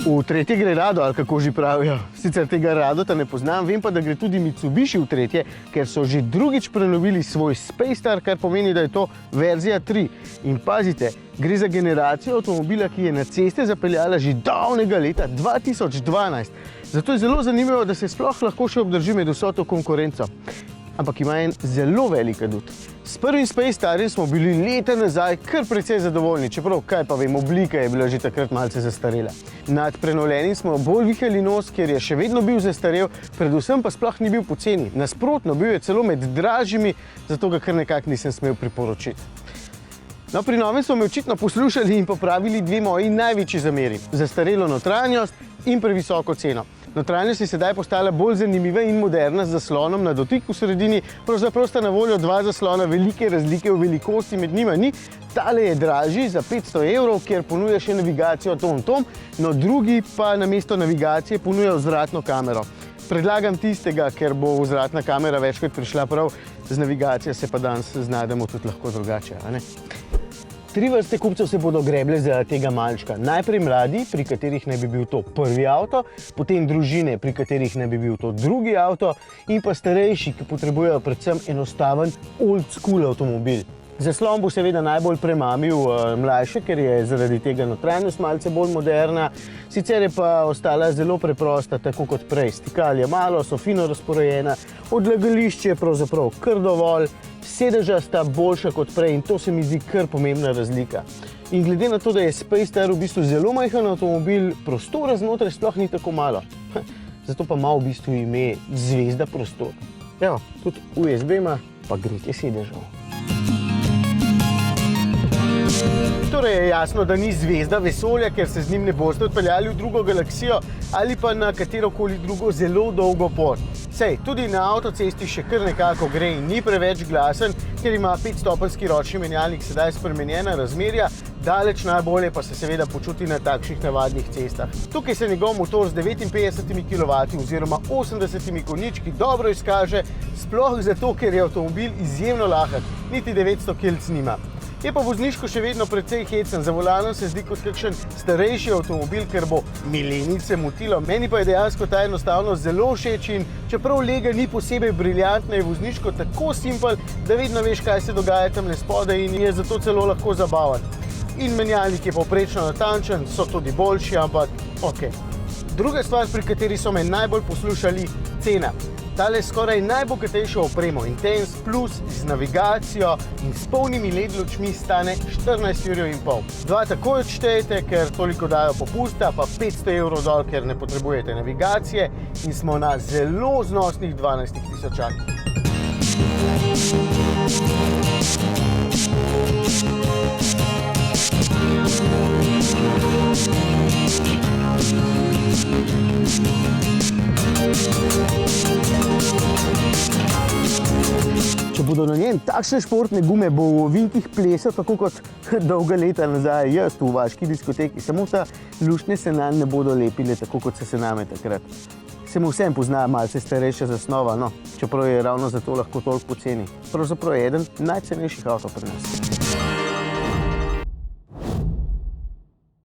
V tretje gre rado, ali kako že pravijo. Sicer tega Radota ne poznam, vem pa, da gre tudi Mitsubishi v tretje, ker so že drugič prenovili svoj Space Star, kar pomeni, da je to verzija 3. In pazite, gre za generacijo avtomobila, ki je na ceste zapeljala že davnega leta 2012. Zato je zelo zanimivo, da se sploh lahko še obdrži med vso to konkurenco. Ampak ima en zelo velik adut. S prvim Space Starjem smo bili leta nazaj kar precej zadovoljni, čeprav, kaj pa vem, oblika je bila že takrat malce zastarela. Nad prenovljenim smo bolj vihali nos, ker je še vedno bil zastarel, predvsem pa sploh ni bil poceni. Nasprotno, bil je celo med dražjimi, zato ga kar nekako nisem smel priporočiti. No, pri novem smo me očitno poslušali in popravili dve moji največji zameri. Zastarelo notranjost in previsoko ceno. Notranjost je sedaj postala bolj zanimiva in moderna z zaslonom na dotik v sredini. Pravzaprav sta na voljo dva zaslona, velike razlike v velikosti med njima ni. Tale je dražji za 500 evrov, ker ponuja še navigacijo tom-tom, no drugi pa namesto navigacije ponuja vzvratno kamero. Predlagam tistega, ker bo vzvratna kamera večkrat prišla prav, z navigacijo se pa danes znajdemo tudi lahko drugače, a ne? Tri vrste kupcev se bodo greble za tega malčka. Najprej mladi, pri katerih naj bi bil to prvi avto, potem družine, pri katerih naj bi bil to drugi avto in pa starejši, ki potrebujejo predvsem enostaven old school avtomobil. Zaslon bo seveda najbolj premamil mlajše, ker je zaradi tega notranjost malce bolj moderna. Sicer je pa ostala zelo preprosta, tako kot prej. Stikal je malo, so fino razporejena, odlagališče je pravzaprav kar dovolj, sedeža sta boljša kot prej in to se mi zdi kar pomembna razlika. In glede na to, da je Space Star v bistvu zelo majhen avtomobil, prostora znotraj sploh ni tako malo. Zato pa ima v bistvu ime zvezda prostor. Evo, tudi USB ima pa gretje sedežev. Torej je jasno, da ni zvezda vesolja, ker se z njim ne boste odpeljali v drugo galaksijo ali pa na katerokoli drugo zelo dolgo pot. Sej, tudi na avtocesti še kar nekako gre in ni preveč glasen, ker ima 5-stopenjski ročni menjalnik sedaj spremenjena razmerja, daleč najbolje pa se seveda počuti na takšnih navadnih cestah. Tukaj se njegov motor z 59 kW oziroma 80 konjički dobro izkaže, sploh zato, ker je avtomobil izjemno lahek, niti 900 kg nima. Je pa vozniško še vedno precej hecen, za volanom se zdi kot kakšen starejši avtomobil, ker bo milenice motilo. Meni pa je dejansko ta enostavnost zelo všeč in čeprav lega ni posebej briljantna, je vozniško tako simpel, da vedno veš, kaj se dogaja tamle spodaj in je zato celo lahko zabaven. In menjalnik je povprečno natančen, so tudi boljši, ampak ok. Druga stvar, pri kateri so me najbolj poslušali, cena. Tale skoraj najbogatejšo opremo Intense Plus z navigacijo in s polnimi LED lučmi stane 14,5 €. Dva takoj odštejete, ker toliko dajo popusta, pa 500 evrov dol, ker ne potrebujete navigacije in smo na zelo znosnih 12 tisočakih. Če bodo na njem takšne športne gume, bo v ovinkih plesal tako kot dolga leta nazaj jaz v vaški diskoteki, samo ta luštne se nanj ne bodo lepile tako kot se name takrat. Se mu vsem pozna malce starejša zasnova, no, čeprav je ravno zato lahko toliko poceni. Pravzaprav je eden najcenejših avtov pri nas.